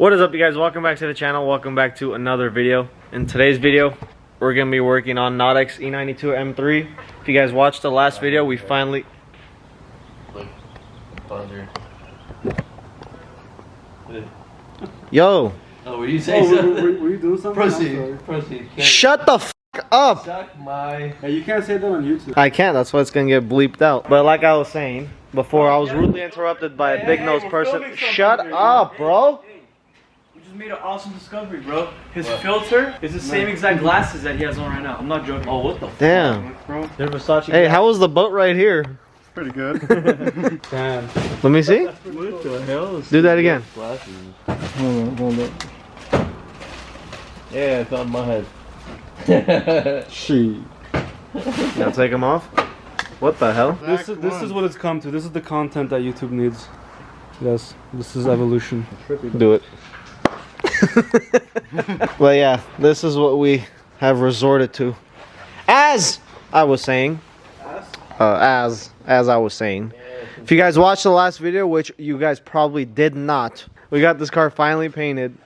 What is up, you guys? Welcome back to the channel. Welcome back to another video. In today's video, we're gonna be working on Nautic's E92 M3. If you guys watched the last video, we finally... Yo! Oh, were you saying something? Were you doing something? Proceed. Shut the f up! Suck my... Hey, you can't say that on YouTube. I can't, that's why it's gonna get bleeped out. But like I was saying before, I was rudely interrupted by a big-nosed person. Shut up, bro! We just made an awesome discovery, bro. His filter is the same exact glasses that he has on right now. I'm not joking. Oh, what the Damn. fuck, bro? They're Versace. Hey, how was the boat right here? Pretty good. Damn. Let me see. What the hell? Do that again. Glasses. Hold up. Yeah, it's on my head. She. Now take them off. What the hell? This is what it's come to. This is the content that YouTube needs. Yes, this is evolution. Do it. Well, yeah, this is what we have resorted to. As I was saying, as I was saying, if you guys watched the last video, which you guys probably did not, we got this car finally painted,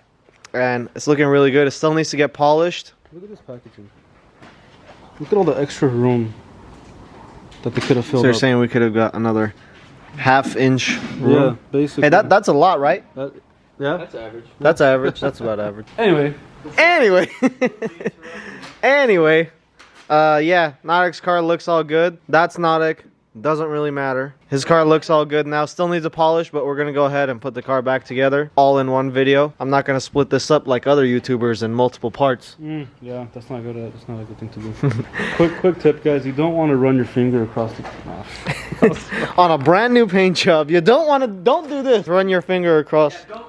and it's looking really good. It still needs to get polished. Look at this packaging. Look at all the extra room that they could have filled So you're up. saying we could have got another half-inch room? Yeah, basically. Hey, that's a lot, right? Yeah. That's average. That's average. That's about average. Anyway. Anyway, yeah, Nautic's car looks all good. That's Nautic. Doesn't really matter. His car looks all good now. Still needs a polish, but we're gonna go ahead and put the car back together all in one video. I'm not gonna split this up like other YouTubers in multiple parts. Yeah, that's not good. That's not a good thing to do. quick tip, guys. You don't want to run your finger across the. On a brand new paint job, you don't do this. Run your finger across. Yeah, don't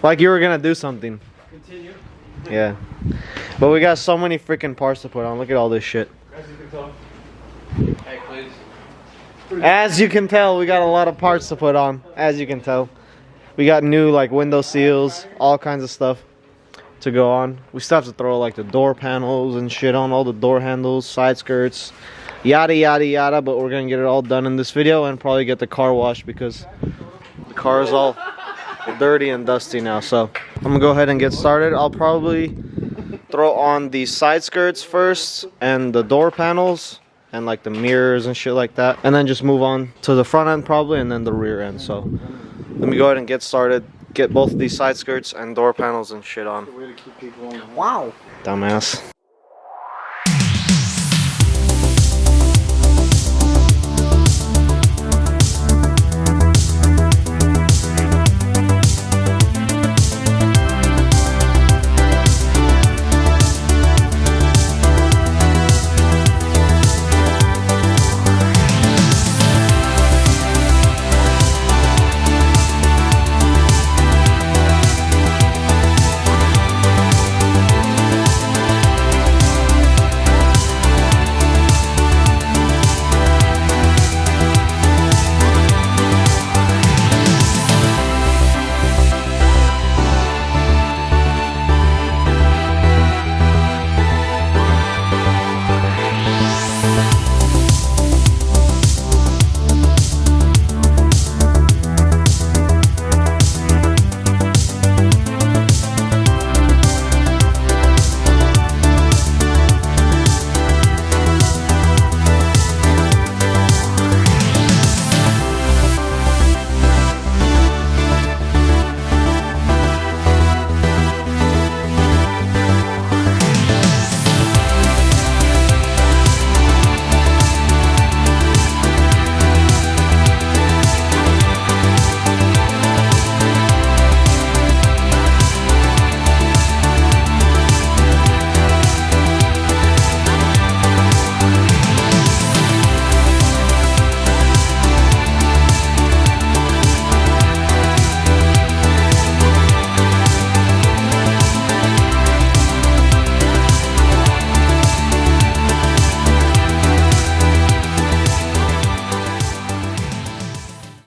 Like you were gonna do something. continue. Yeah. But we got so many freaking parts to put on. Look at all this shit. As you can tell. Hey, please. As you can tell, we got a lot of parts to put on. As you can tell. We got new like window seals, all kinds of stuff to go on. We still have to throw like the door panels and shit on, all the door handles, side skirts, yada yada yada, but we're gonna get it all done in this video and probably get the car washed because the car is all dirty and dusty now. So I'm gonna go ahead and get started. I'll probably throw on the side skirts first and the door panels and like the mirrors and shit like that, and then just move on to the front end probably, and then the rear end. So let me go ahead and get started, get both of these side skirts and door panels and shit on. Wow, dumbass.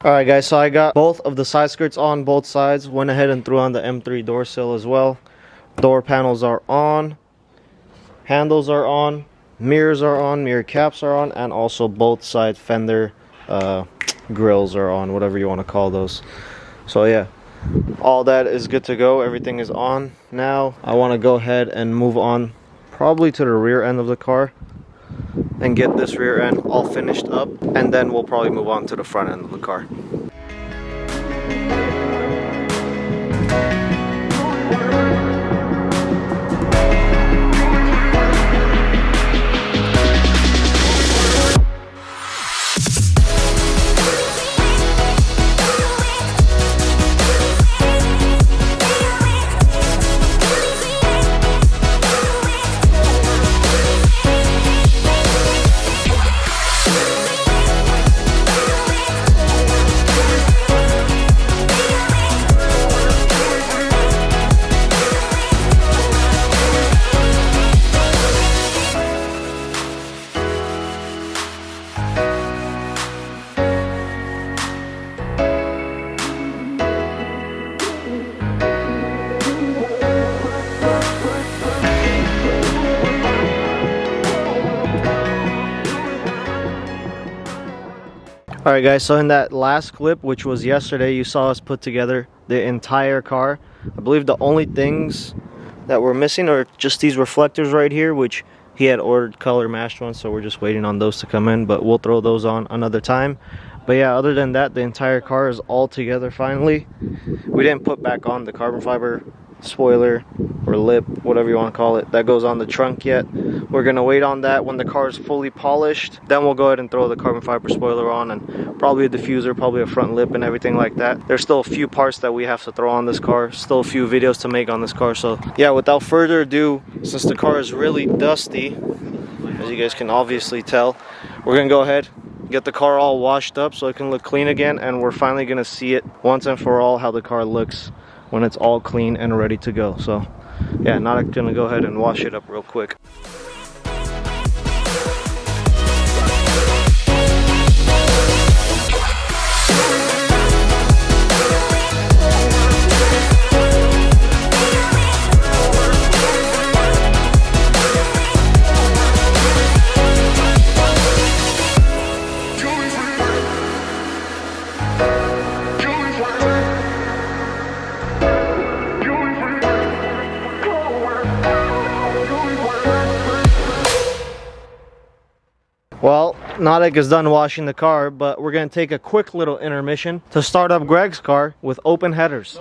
Alright guys, so I got both of the side skirts on both sides. Went ahead and threw on the M3 door sill as well. Door panels are on. Handles are on. Mirrors are on. Mirror caps are on. And also both side fender grills are on. Whatever you want to call those. So yeah. all that is good to go. Everything is on. Now I want to go ahead and move on probably to the rear end of the car and get this rear end all finished up, and then we'll probably move on to the front end of the car. Alright guys, so in that last clip, which was yesterday, you saw us put together the entire car. I believe the only things that were missing are just these reflectors right here, which he had ordered color matched ones, so we're just waiting on those to come in, but we'll throw those on another time. But yeah, other than that, the entire car is all together finally. We didn't put back on the carbon fiber spoiler or lip, whatever you want to call it, that goes on the trunk yet. We're gonna wait on that. When the car is fully polished, then we'll go ahead and throw the carbon fiber spoiler on, and probably a diffuser, probably a front lip and everything like that. There's still a few parts that we have to throw on this car, still a few videos to make on this car. So yeah, without further ado, since the car is really dusty, as you guys can obviously tell, we're gonna go ahead, get the car all washed up so it can look clean again, and we're finally gonna see it once and for all how the car looks when it's all clean and ready to go. So yeah, now I'm gonna go ahead and wash it up real quick. Well, Nadek is done washing the car, but we're going to take a quick little intermission to start up Greg's car with open headers. It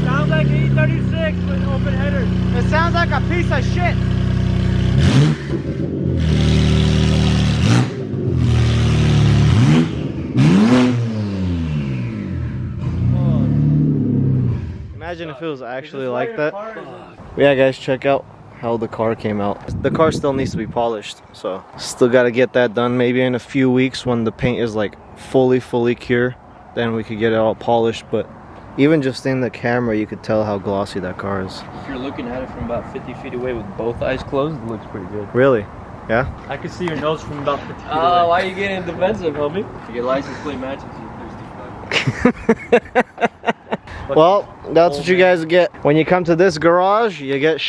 sounds like E92 with open headers. It sounds like a piece of shit. Imagine if it was actually like that. Yeah guys, check out how the car came out. The car still needs to be polished, so still got to get that done. Maybe in a few weeks when the paint is like fully cure, then we could get it all polished. But even just in the camera, you could tell how glossy that car is. If you're looking at it from about 50 feet away with both eyes closed, it looks pretty good. Really? Yeah? I can see your nose from about 50 feet Oh, away. why are you getting defensive, homie? If your license plate matches, you thirsty fuck. Well, that's what you guys get. When you come to this garage, you get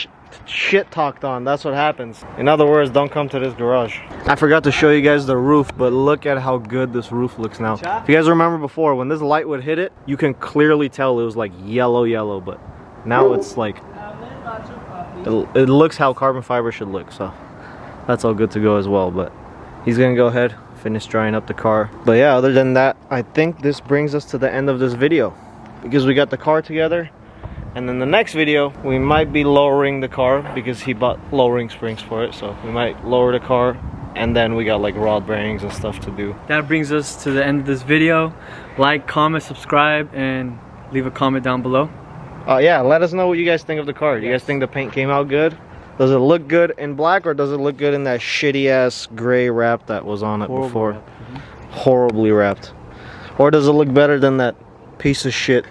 shit talked on. That's what happens. In other words, don't come to this garage. I forgot to show you guys the roof, but look at how good this roof looks now. If you guys remember before, when this light would hit it, you can clearly tell it was like yellow, but now it's like, it looks how carbon fiber should look. So that's all good to go as well. But he's gonna go ahead, finish drying up the car. But yeah, other than that, I think this brings us to the end of this video, because we got the car together, and then the next video we might be lowering the car because he bought lowering springs for it. So we might lower the car, and then we got like rod bearings and stuff to do. That brings us to the end of this video. Like, comment, subscribe, and leave a comment down below. Yeah, let us know what you guys think of the car. Do you guys think the paint came out good? Does it look good in black, or does it look good in that shitty ass gray wrap that was on it before? Wrap. Horribly wrapped. Or does it look better than that piece of shit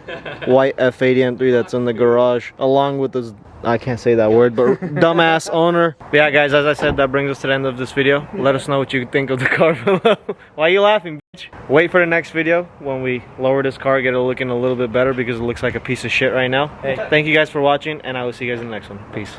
white F80 M3 that's in the garage, along with this, I can't say that word, but dumbass owner? But yeah guys, as I said, that brings us to the end of this video. Let us know what you think of the car below. Why are you laughing, bitch? Wait for the next video when we lower this car, get it looking a little bit better, because it looks like a piece of shit right now. Hey, thank you guys for watching, and I will see you guys in the next one. Peace.